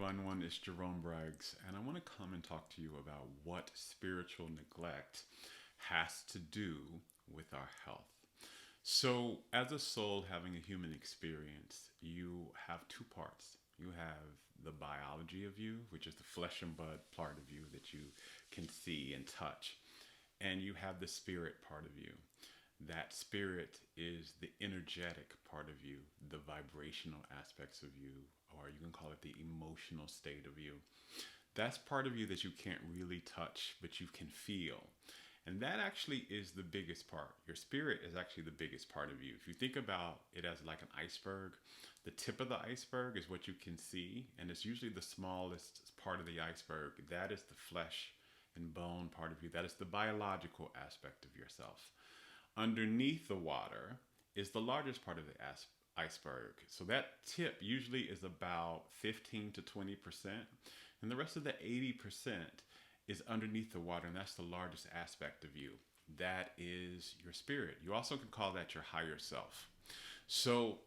fun one. It's Jerome Braggs, and I want to come and talk to you about what spiritual neglect has to do with our health. So, as a soul having a human experience, you have two parts. You have the biology of you, which is the flesh and blood part of you that you can see and touch, and you have the spirit part of you. That spirit is the energetic part of you, the vibrational aspects of you, or you can call it the emotional state of you. That's part of you that you can't really touch, but you can feel. And that actually is the biggest part. Your spirit is actually the biggest part of you. If you think about it as like an iceberg, the tip of the iceberg is what you can see, and it's usually the smallest part of the iceberg. That is the flesh and bone part of you. That is the biological aspect of yourself. Underneath the water is the largest part of the iceberg. So that tip usually is about 15 to 20%, and the rest of the 80% is underneath the water, and that's the largest aspect of you. That is your spirit. You also can call that your higher self. So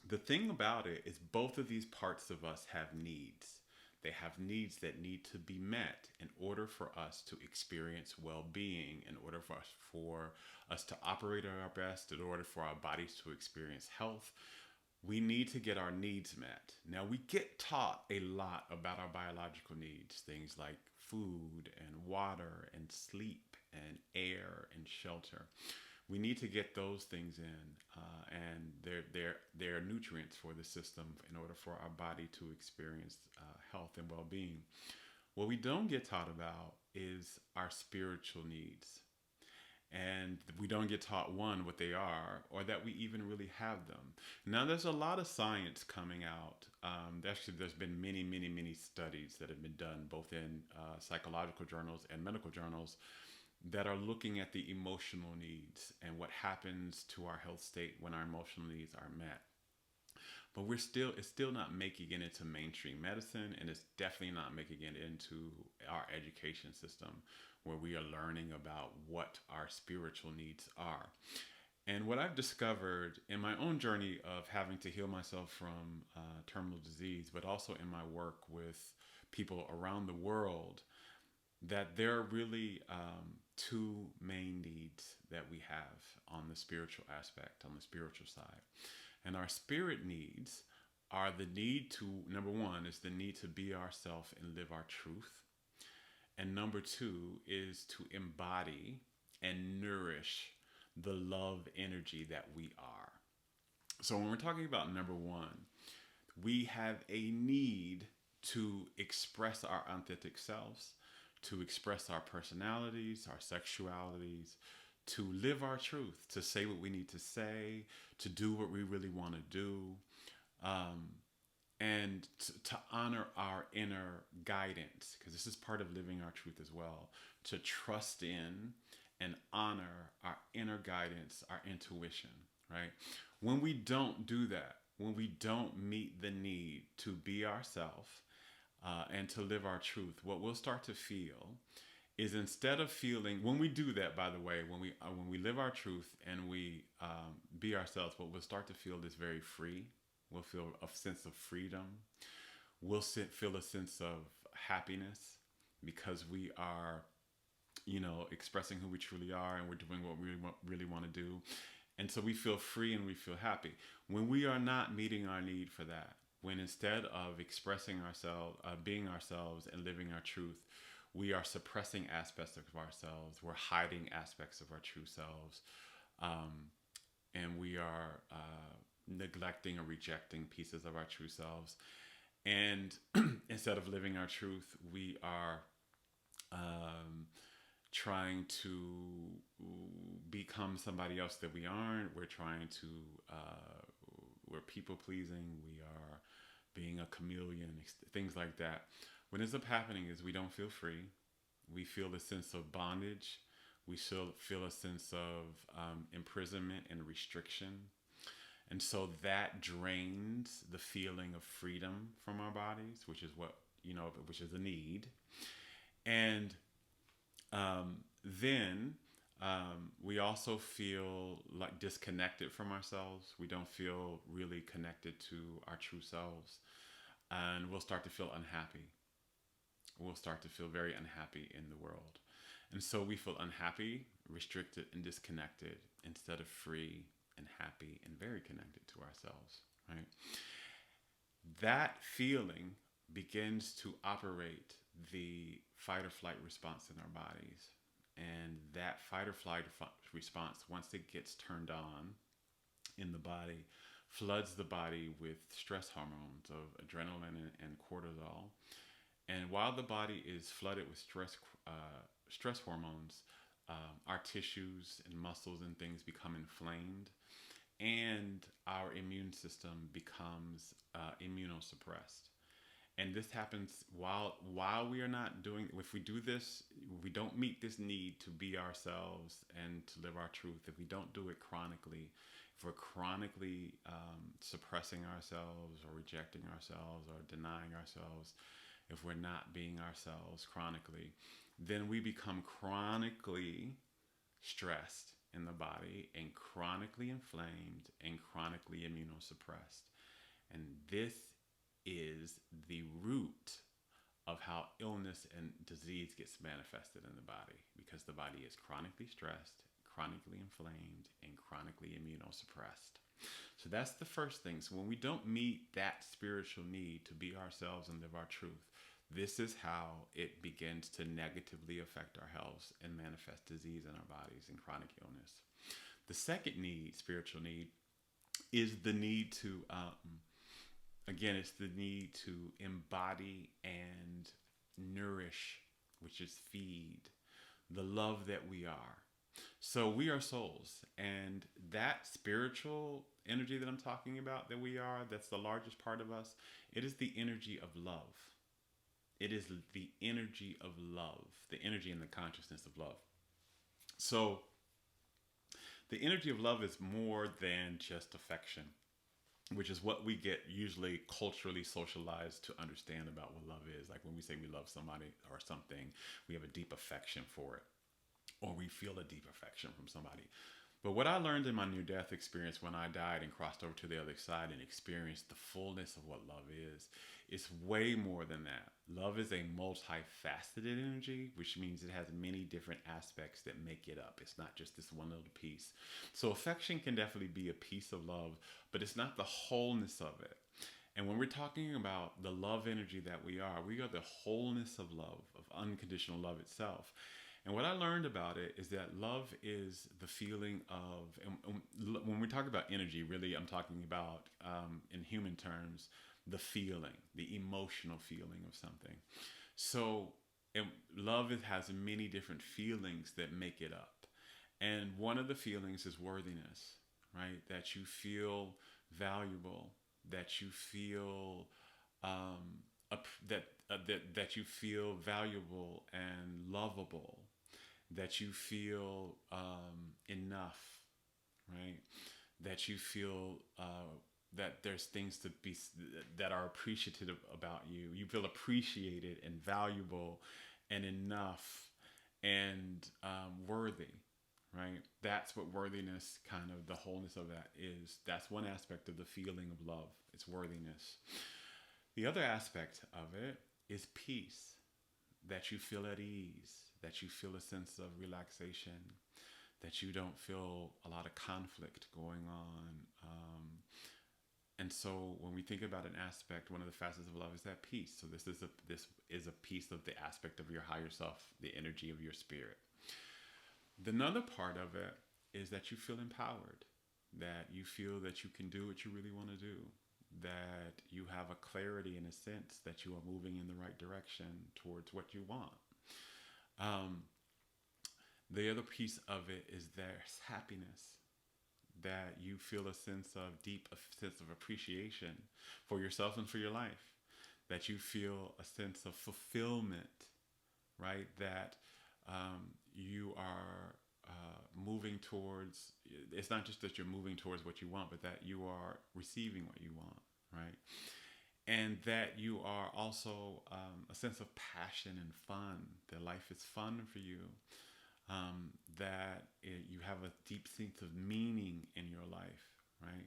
the thing about it is both of these parts of us have needs. They have needs that need to be met in order for us to experience well-being, in order for us to operate at our best, in order for our bodies to experience health. We need to get our needs met. Now, we get taught a lot about our biological needs, things like food and water and sleep and air and shelter. We need to get those things in, and they're nutrients for the system in order for our body to experience health and well-being. What we don't get taught about is our spiritual needs. And we don't get taught, one, what they are, or that we even really have them. Now, there's a lot of science coming out. Actually, there's been many, many, many studies that have been done, both in psychological journals and medical journals, that are looking at the emotional needs and what happens to our health state when our emotional needs are met. But it's still not making it into mainstream medicine, and it's definitely not making it into our education system, where we are learning about what our spiritual needs are. And what I've discovered in my own journey of having to heal myself from terminal disease, but also in my work with people around the world, that there are really two main needs that we have on the spiritual aspect, on the spiritual side. And our spirit needs are the need to, number one, is the need to be ourself and live our truth. And number two is to embody and nourish the love energy that we are. So when we're talking about number one, we have a need to express our authentic selves, to express our personalities, our sexualities, to live our truth, to say what we need to say, to do what we really want to do, and to honor our inner guidance, because this is part of living our truth as well, to trust in and honor our inner guidance, our intuition, right? When we don't do that, when we don't meet the need to be ourselves and to live our truth, what we'll start to feel is, instead of feeling, when we do that, by the way, when we live our truth and we be ourselves, what we'll start to feel is very free. We'll feel a sense of freedom. We'll feel a sense of happiness, because we are, expressing who we truly are, and we're doing what we really want to do. And so we feel free and we feel happy. When we are not meeting our need for that, when instead of expressing ourselves, being ourselves and living our truth, we are suppressing aspects of ourselves, we're hiding aspects of our true selves, and we are neglecting or rejecting pieces of our true selves. And instead of living our truth, we are trying to become somebody else that we aren't. We're trying to, we're people pleasing. We are being a chameleon, things like that. What ends up happening is we don't feel free. We feel a sense of bondage. We feel a sense of imprisonment and restriction. And so that drains the feeling of freedom from our bodies, which is which is a need. And then we also feel like disconnected from ourselves. We don't feel really connected to our true selves. and we'll start to feel unhappy. We'll start to feel very unhappy in the world. And so we feel unhappy, restricted, and disconnected instead of free and happy and very connected to ourselves, right? That feeling begins to operate the fight or flight response in our bodies. And that fight or flight response, once it gets turned on in the body, floods the body with stress hormones of adrenaline and cortisol. And while the body is flooded with stress hormones, our tissues and muscles and things become inflamed, and our immune system becomes immunosuppressed. And this happens while we are not doing. If we do this, we don't meet this need to be ourselves and to live our truth. If we don't do it chronically, if we're chronically suppressing ourselves or rejecting ourselves or denying ourselves, if we're not being ourselves chronically, then we become chronically stressed in the body and chronically inflamed and chronically immunosuppressed. And this is the root of how illness and disease gets manifested in the body, because the body is chronically stressed, chronically inflamed, and chronically immunosuppressed. So that's the first thing. So when we don't meet that spiritual need to be ourselves and live our truth, this is how it begins to negatively affect our health and manifest disease in our bodies and chronic illness. The second need, spiritual need, is the need to, again, it's the need to embody and nourish, which is feed, the love that we are. So we are souls, and that spiritual energy that I'm talking about that we are, that's the largest part of us, it is the energy of love. It is the energy of love, the energy and the consciousness of love. So the energy of love is more than just affection, which is what we get usually culturally socialized to understand about what love is. Like when we say we love somebody or something, we have a deep affection for it, or we feel a deep affection from somebody. But what I learned in my near-death experience when I died and crossed over to the other side and experienced the fullness of what love is, it's way more than that. Love is a multifaceted energy, which means it has many different aspects that make it up. It's not just this one little piece. So affection can definitely be a piece of love, but it's not the wholeness of it. And when we're talking about the love energy that we are the wholeness of love, of unconditional love itself. And what I learned about it is that love is the feeling of, and when we talk about energy, really I'm talking about, in human terms, the feeling, the emotional feeling of something. So love has many different feelings that make it up. And one of the feelings is worthiness, right? That you feel valuable, that you feel that you feel valuable and lovable, that you feel enough, right? That you feel that there's things to be that are appreciative about you. You feel appreciated and valuable and enough and worthy, right? That's what worthiness, kind of the wholeness of that is. That's one aspect of the feeling of love. It's worthiness. The other aspect of it is peace, that you feel at ease, that you feel a sense of relaxation, that you don't feel a lot of conflict going on. And so when we think about an aspect, one of the facets of love is that peace. So this is a piece of the aspect of your higher self, the energy of your spirit. Another part of it is that you feel empowered, that you feel that you can do what you really want to do, that you have a clarity and a sense that you are moving in the right direction towards what you want. The other piece of it is there's happiness, that you feel a sense of sense of appreciation for yourself and for your life, that you feel a sense of fulfillment, right? That you are moving towards, it's not just that you're moving towards what you want, but that you are receiving what you want, right? And that you are also a sense of passion and fun, that life is fun for you, that you have a deep sense of meaning in your life, right?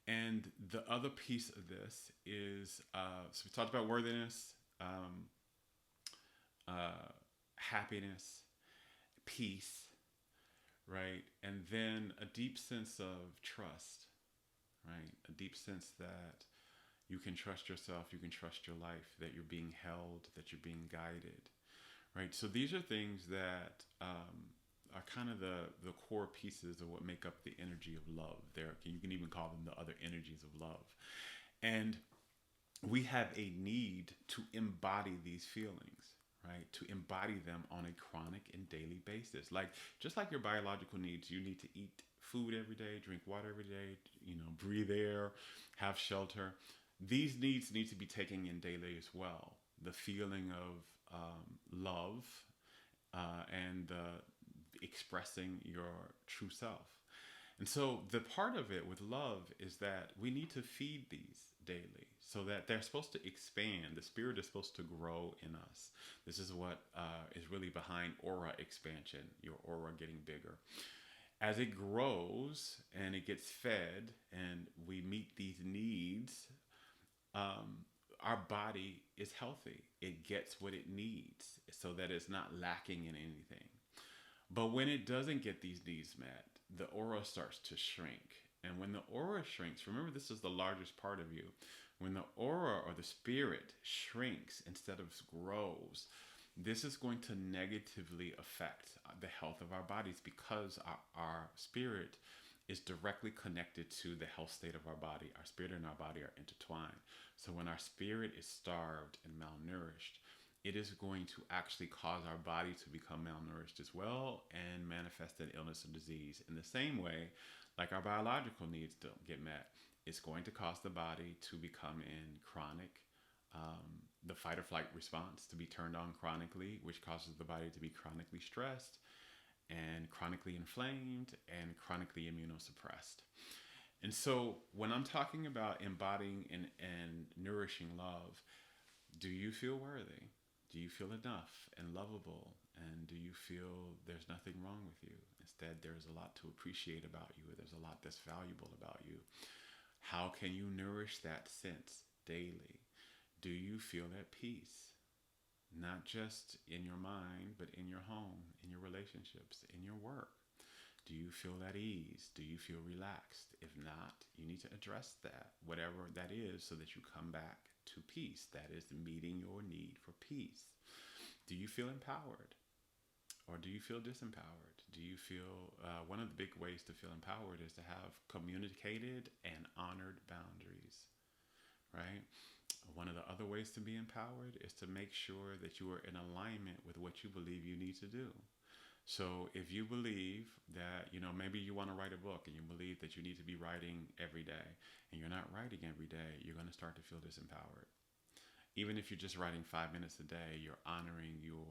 And the other piece of this is so we talked about worthiness, um, happiness, peace, right? And then a deep sense of trust, right? A deep sense that you can trust yourself, you can trust your life, that you're being held, that you're being guided, right? So these are things that are kind of the core pieces of what make up the energy of love. There, you can even call them the other energies of love. And we have a need to embody these feelings, right? To embody them on a chronic and daily basis. Like just like your biological needs, you need to eat food every day, drink water every day, breathe air, have shelter. These needs need to be taken in daily as well. The feeling of love and expressing your true self. And so the part of it with love is that we need to feed these daily so that they're supposed to expand. The spirit is supposed to grow in us. This is what is really behind aura expansion, your aura getting bigger. As it grows and it gets fed and we meet these needs, our body is healthy. It gets what it needs so that it's not lacking in anything. But when it doesn't get these needs met, the aura starts to shrink. And when the aura shrinks, remember this is the largest part of you. When the aura or the spirit shrinks instead of grows, this is going to negatively affect the health of our bodies because our spirit is directly connected to the health state of our body. Our spirit and our body are intertwined. So when our spirit is starved and malnourished, it is going to actually cause our body to become malnourished as well and manifest an illness or disease. In the same way, like our biological needs don't get met, it's going to cause the body to become in chronic, the fight or flight response to be turned on chronically, which causes the body to be chronically stressed and chronically inflamed and chronically immunosuppressed. And so when I'm talking about embodying and nourishing love, do you feel worthy? Do you feel enough and lovable? And do you feel there's nothing wrong with you? Instead, there's a lot to appreciate about you. There's a lot that's valuable about you. How can you nourish that sense daily? Do you feel at peace? Not just in your mind, but in your home, in your relationships, in your work. Do you feel at ease? Do you feel relaxed? If not, you need to address that, whatever that is, so that you come back to peace. That is meeting your need for peace. Do you feel empowered? Or do you feel disempowered? Do you feel one of the big ways to feel empowered is to have communicated and honored boundaries, right? One of the other ways to be empowered is to make sure that you are in alignment with what you believe you need to do. So if you believe that, maybe you want to write a book and you believe that you need to be writing every day and you're not writing every day, you're going to start to feel disempowered. Even if you're just writing 5 minutes a day, you're honoring your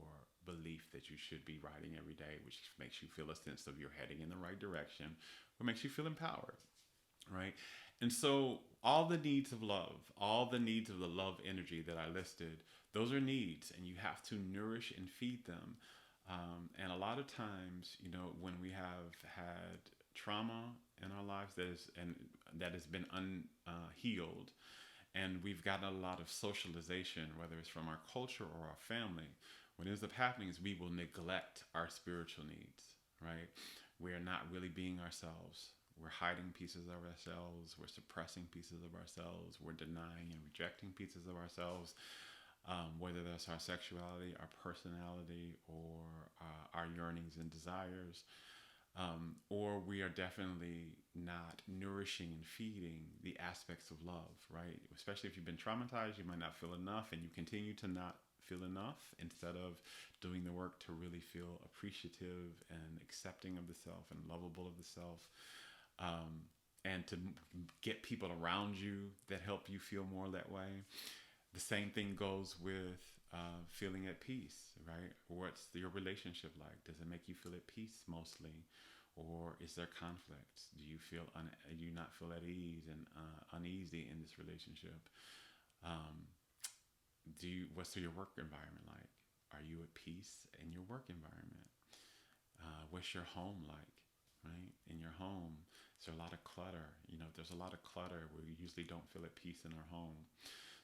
belief that you should be writing every day, which makes you feel a sense of you're heading in the right direction, or makes you feel empowered, right? And so all the needs of love, all the needs of the love energy that I listed, those are needs, and you have to nourish and feed them. And a lot of times, when we have had trauma in our lives that has been unhealed, and we've gotten a lot of socialization, whether it's from our culture or our family, what ends up happening is we will neglect our spiritual needs, right? We are not really being ourselves. We're hiding pieces of ourselves. We're suppressing pieces of ourselves. We're denying and rejecting pieces of ourselves. Whether that's our sexuality, our personality, or our yearnings and desires, or we are definitely not nourishing and feeding the aspects of love, right? Especially if you've been traumatized, you might not feel enough, and you continue to not feel enough instead of doing the work to really feel appreciative and accepting of the self and lovable of the self, and to get people around you that help you feel more that way. The same thing goes with feeling at peace, right? What's your relationship like? Does it make you feel at peace mostly? Or is there conflict? Do you not feel at ease and uneasy in this relationship? What's your work environment like? Are you at peace in your work environment? What's your home like? right? In your home, is there a lot of clutter? There's a lot of clutter. We usually don't feel at peace in our home.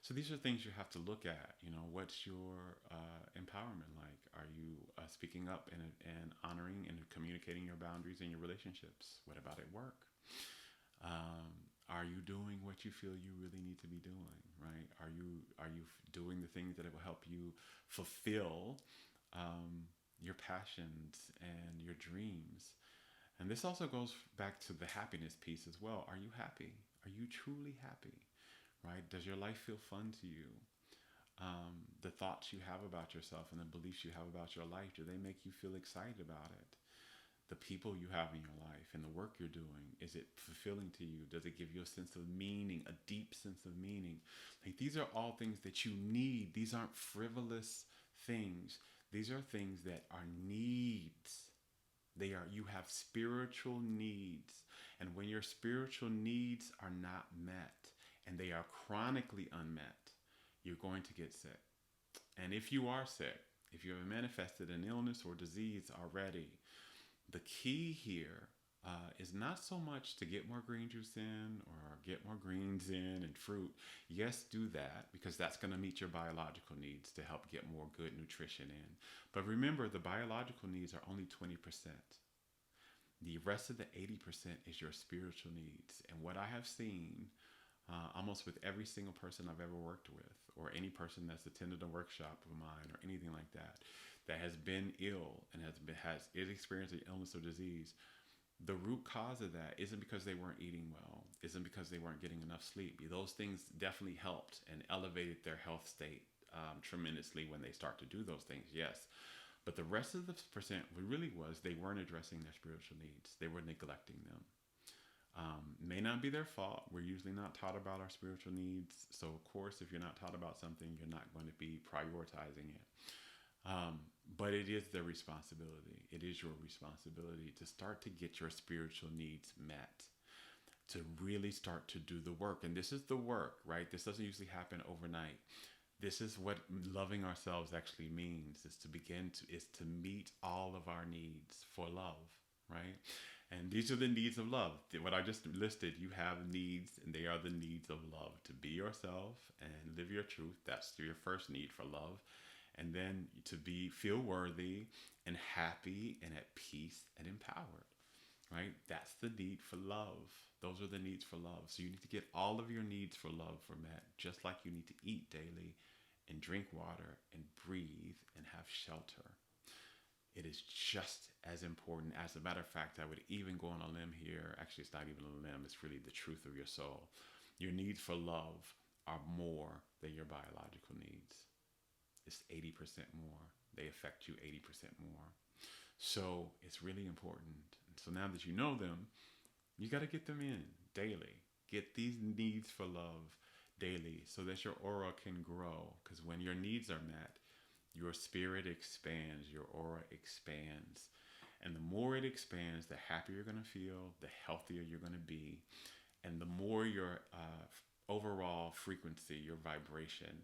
So these are things you have to look at. What's your empowerment like? Are you speaking up and honoring and communicating your boundaries in your relationships? What about at work? Are you doing what you feel you really need to be doing? Right? Are you doing the things that will help you fulfill your passions and your dreams? And this also goes back to the happiness piece as well. Are you happy? Are you truly happy? Right? Does your life feel fun to you? The thoughts you have about yourself and the beliefs you have about your life, do they make you feel excited about it? The people you have in your life and the work you're doing, is it fulfilling to you? Does it give you a sense of meaning, a deep sense of meaning? Like, these are all things that you need. These aren't frivolous things. These are things that are needs. You have spiritual needs. And when your spiritual needs are not met and they are chronically unmet, you're going to get sick. And if you are sick, if you have manifested an illness or disease already, the key here is not so much to get more green juice in or get more greens in and fruit. Yes, do that, because that's going to meet your biological needs to help get more good nutrition in. But remember, the biological needs are only 20%. The rest of the 80% is your spiritual needs. And what I have seen almost with every single person I've ever worked with, or any person that's attended a workshop of mine or anything like that, that has been ill and has experienced an illness or disease, the root cause of that isn't because they weren't eating well, isn't because they weren't getting enough sleep. Those things definitely helped and elevated their health state tremendously when they start to do those things, yes. But the rest of the percent really was they weren't addressing their spiritual needs. They were neglecting them. May not be their fault. We're usually not taught about our spiritual needs. So, of course, if you're not taught about something, you're not going to be prioritizing it. But it is their responsibility. It is your responsibility to start to get your spiritual needs met, to really start to do the work. And this is the work, right? This doesn't usually happen overnight. This is what loving ourselves actually means, is to meet all of our needs for love, right? And these are the needs of love. What I just listed, you have needs, and they are the needs of love. To be yourself and live your truth. That's your first need for love. And then to feel worthy and happy and at peace and empowered, right? That's the need for love. Those are the needs for love. So you need to get all of your needs for love met, just like you need to eat daily and drink water and breathe and have shelter. It is just as important. As a matter of fact, I would even go on a limb here. Actually, it's not even a limb. It's really the truth of your soul. Your needs for love are more than your biological needs. It's 80% more. They affect you 80% more. So it's really important. So now that you know them, you got to get them in daily. Get these needs for love daily so that your aura can grow. Because when your needs are met, your spirit expands, your aura expands. And the more it expands, the happier you're going to feel, the healthier you're going to be. And the more your overall frequency, your vibration,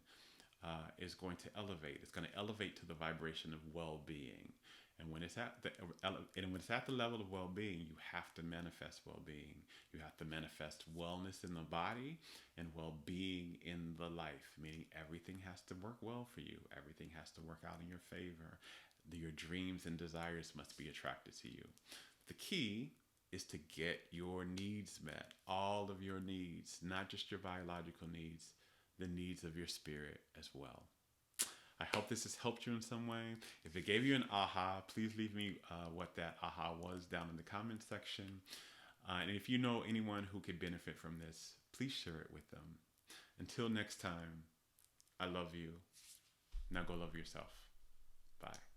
is going to elevate. It's going to elevate to the vibration of well-being. And when it's at the level of well-being, you have to manifest well-being. You have to manifest wellness in the body and well-being in the life, meaning everything has to work well for you. Everything has to work out in your favor. Your dreams and desires must be attracted to you. The key is to get your needs met, all of your needs, not just your biological needs, the needs of your spirit as well. I hope this has helped you in some way. If it gave you an aha, please leave me what that aha was down in the comment section. And if you know anyone who could benefit from this, please share it with them. Until next time, I love you. Now go love yourself. Bye.